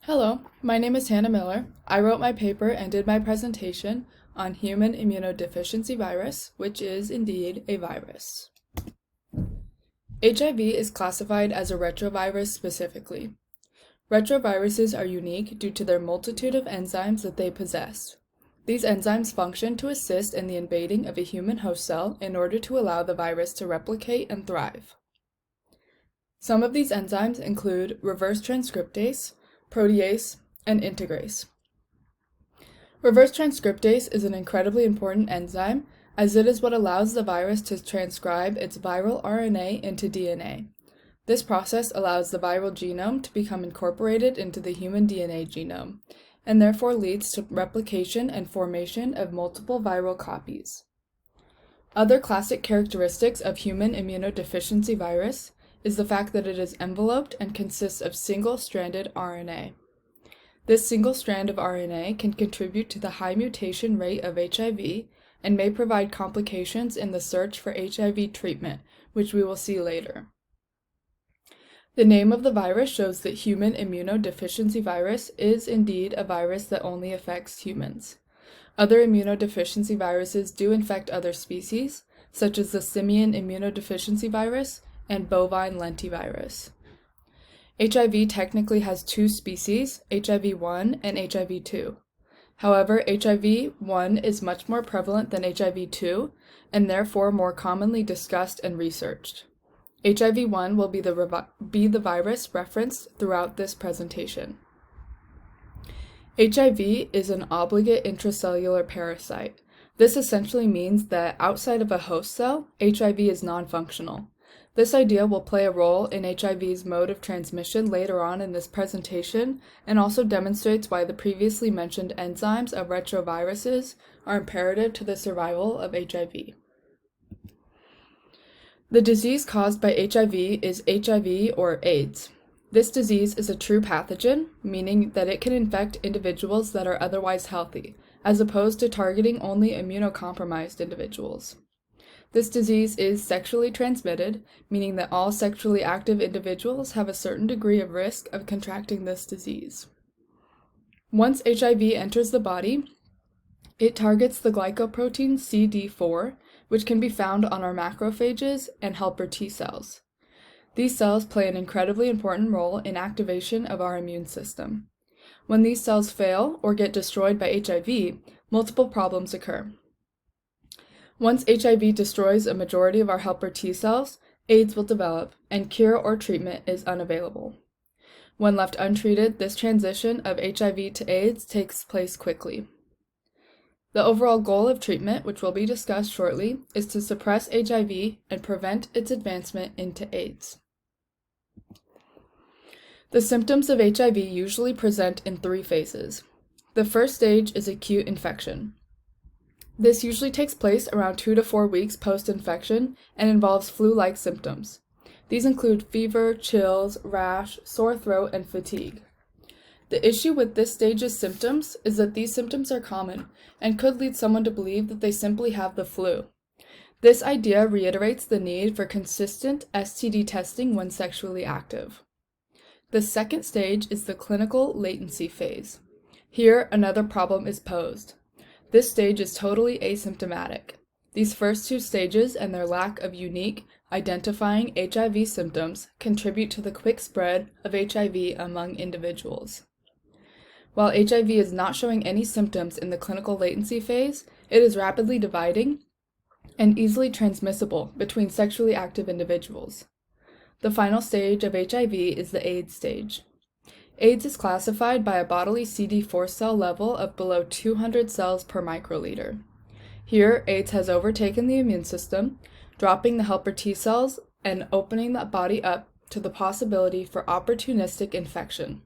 Hello, my name is Hannah Miller. I wrote my paper and did my presentation on human immunodeficiency virus, which is indeed a virus. HIV is classified as a retrovirus specifically. Retroviruses are unique due to their multitude of enzymes that they possess. These enzymes function to assist in the invading of a human host cell in order to allow the virus to replicate and thrive. Some of these enzymes include reverse transcriptase, protease, and integrase. Reverse transcriptase is an incredibly important enzyme as it is what allows the virus to transcribe its viral RNA into DNA. This process allows the viral genome to become incorporated into the human DNA genome, and therefore leads to replication and formation of multiple viral copies. Other classic characteristics of human immunodeficiency virus is the fact that it is enveloped and consists of single-stranded RNA. This single strand of RNA can contribute to the high mutation rate of HIV and may provide complications in the search for HIV treatment, which we will see later. The name of the virus shows that human immunodeficiency virus is indeed a virus that only affects humans. Other immunodeficiency viruses do infect other species, such as the simian immunodeficiency virus and bovine lentivirus. HIV technically has two species, HIV-1 and HIV-2. However, HIV-1 is much more prevalent than HIV-2 and therefore more commonly discussed and researched. HIV-1 will be the virus referenced throughout this presentation. HIV is an obligate intracellular parasite. This essentially means that outside of a host cell, HIV is non-functional. This idea will play a role in HIV's mode of transmission later on in this presentation and also demonstrates why the previously mentioned enzymes of retroviruses are imperative to the survival of HIV. The disease caused by HIV is HIV or AIDS. This disease is a true pathogen, meaning that it can infect individuals that are otherwise healthy, as opposed to targeting only immunocompromised individuals. This disease is sexually transmitted, meaning that all sexually active individuals have a certain degree of risk of contracting this disease. Once HIV enters the body, it targets the glycoprotein CD4, which can be found on our macrophages and helper T cells. These cells play an incredibly important role in activation of our immune system. When these cells fail or get destroyed by HIV, multiple problems occur. Once HIV destroys a majority of our helper T cells, AIDS will develop, and cure or treatment is unavailable. When left untreated, this transition of HIV to AIDS takes place quickly. The overall goal of treatment, which will be discussed shortly, is to suppress HIV and prevent its advancement into AIDS. The symptoms of HIV usually present in three phases. The first stage is acute infection. This usually takes place around 2 to 4 weeks post-infection and involves flu-like symptoms. These include fever, chills, rash, sore throat, and fatigue. The issue with this stage's symptoms is that these symptoms are common and could lead someone to believe that they simply have the flu. This idea reiterates the need for consistent STD testing when sexually active. The second stage is the clinical latency phase. Here, another problem is posed. This stage is totally asymptomatic. These first two stages and their lack of unique, identifying HIV symptoms contribute to the quick spread of HIV among individuals. While HIV is not showing any symptoms in the clinical latency phase, it is rapidly dividing and easily transmissible between sexually active individuals. The final stage of HIV is the AIDS stage. AIDS is classified by a bodily CD4 cell level of below 200 cells per microliter. Here, AIDS has overtaken the immune system, dropping the helper T cells and opening the body up to the possibility for opportunistic infection.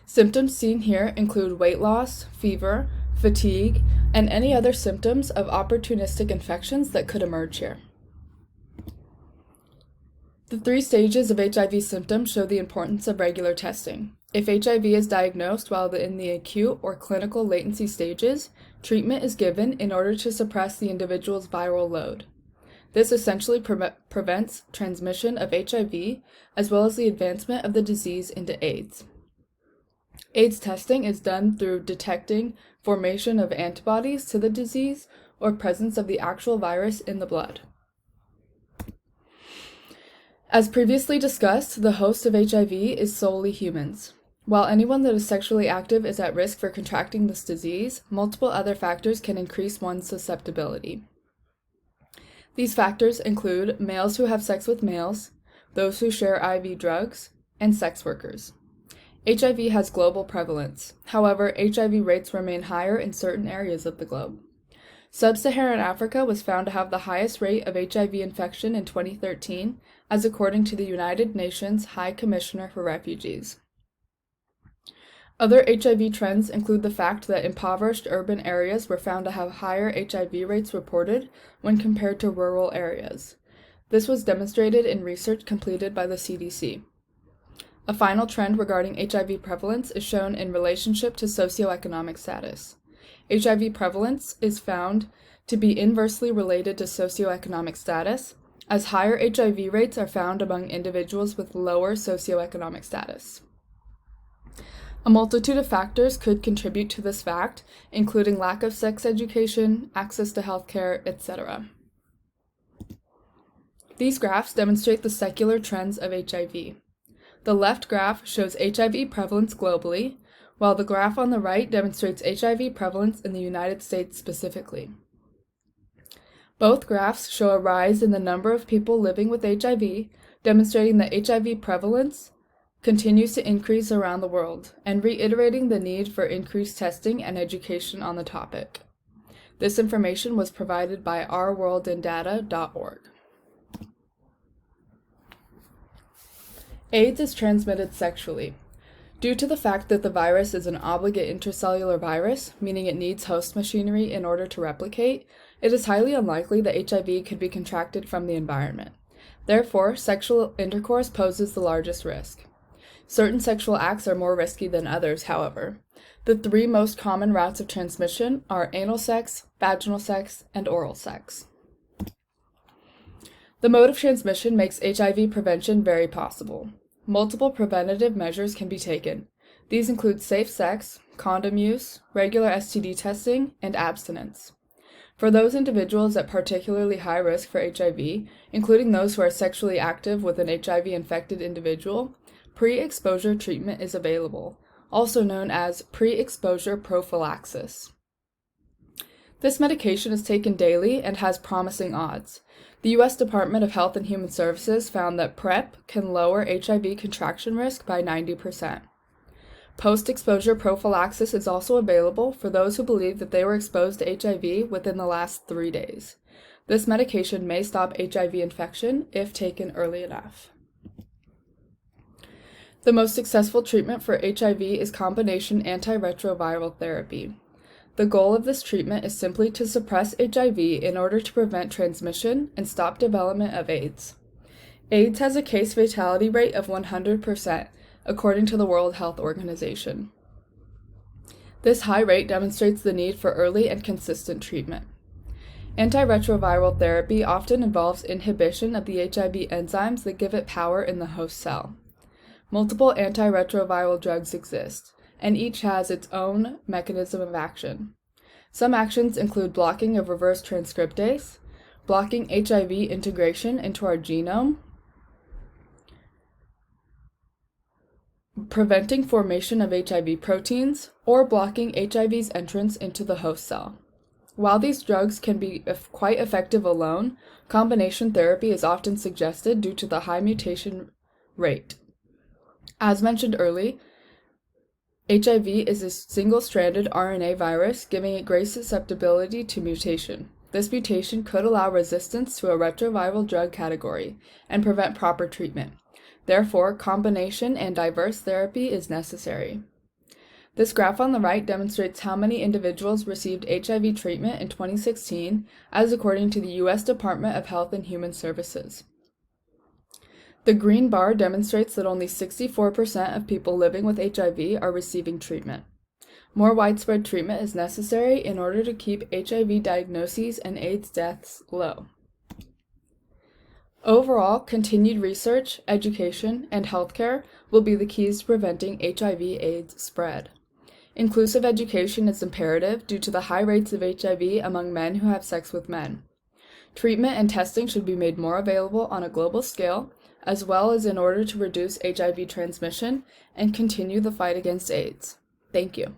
Symptoms seen here include weight loss, fever, fatigue, and any other symptoms of opportunistic infections that could emerge here. The three stages of HIV symptoms show the importance of regular testing. If HIV is diagnosed while in the acute or clinical latency stages, treatment is given in order to suppress the individual's viral load. This essentially prevents transmission of HIV as well as the advancement of the disease into AIDS. AIDS testing is done through detecting formation of antibodies to the disease or presence of the actual virus in the blood. As previously discussed, the host of HIV is solely humans. While anyone that is sexually active is at risk for contracting this disease, multiple other factors can increase one's susceptibility. These factors include males who have sex with males, those who share IV drugs, and sex workers. HIV has global prevalence. However, HIV rates remain higher in certain areas of the globe. Sub-Saharan Africa was found to have the highest rate of HIV infection in 2013, as according to the United Nations High Commissioner for Refugees. Other HIV trends include the fact that impoverished urban areas were found to have higher HIV rates reported when compared to rural areas. This was demonstrated in research completed by the CDC. A final trend regarding HIV prevalence is shown in relationship to socioeconomic status. HIV prevalence is found to be inversely related to socioeconomic status, as higher HIV rates are found among individuals with lower socioeconomic status. A multitude of factors could contribute to this fact, including lack of sex education, access to healthcare, etc. These graphs demonstrate the secular trends of HIV. The left graph shows HIV prevalence globally, while the graph on the right demonstrates HIV prevalence in the United States specifically. Both graphs show a rise in the number of people living with HIV, demonstrating that HIV prevalence continues to increase around the world, and reiterating the need for increased testing and education on the topic. This information was provided by ourworldindata.org. AIDS is transmitted sexually. Due to the fact that the virus is an obligate intracellular virus, meaning it needs host machinery in order to replicate, it is highly unlikely that HIV could be contracted from the environment. Therefore, sexual intercourse poses the largest risk. Certain sexual acts are more risky than others, however. The three most common routes of transmission are anal sex, vaginal sex, and oral sex. The mode of transmission makes HIV prevention very possible. Multiple preventative measures can be taken. These include safe sex, condom use, regular STD testing, and abstinence. For those individuals at particularly high risk for HIV, including those who are sexually active with an HIV-infected individual, pre-exposure treatment is available, also known as pre-exposure prophylaxis. This medication is taken daily and has promising odds. The U.S. Department of Health and Human Services found that PrEP can lower HIV contraction risk by 90%. Post-exposure prophylaxis is also available for those who believe that they were exposed to HIV within the last 3 days. This medication may stop HIV infection if taken early enough. The most successful treatment for HIV is combination antiretroviral therapy. The goal of this treatment is simply to suppress HIV in order to prevent transmission and stop development of AIDS. AIDS has a case fatality rate of 100%, according to the World Health Organization. This high rate demonstrates the need for early and consistent treatment. Antiretroviral therapy often involves inhibition of the HIV enzymes that give it power in the host cell. Multiple antiretroviral drugs exist, and each has its own mechanism of action. Some actions include blocking of reverse transcriptase, blocking HIV integration into our genome, preventing formation of HIV proteins, or blocking HIV's entrance into the host cell. While these drugs can be quite effective alone, combination therapy is often suggested due to the high mutation rate. As mentioned earlier, HIV is a single-stranded RNA virus, giving it great susceptibility to mutation. This mutation could allow resistance to a retroviral drug category and prevent proper treatment. Therefore, combination and diverse therapy is necessary. This graph on the right demonstrates how many individuals received HIV treatment in 2016, as according to the U.S. Department of Health and Human Services. The green bar demonstrates that only 64% of people living with HIV are receiving treatment. More widespread treatment is necessary in order to keep HIV diagnoses and AIDS deaths low. Overall, continued research, education, and healthcare will be the keys to preventing HIV/AIDS spread. Inclusive education is imperative due to the high rates of HIV among men who have sex with men. Treatment and testing should be made more available on a global scale, as well as in order to reduce HIV transmission and continue the fight against AIDS. Thank you.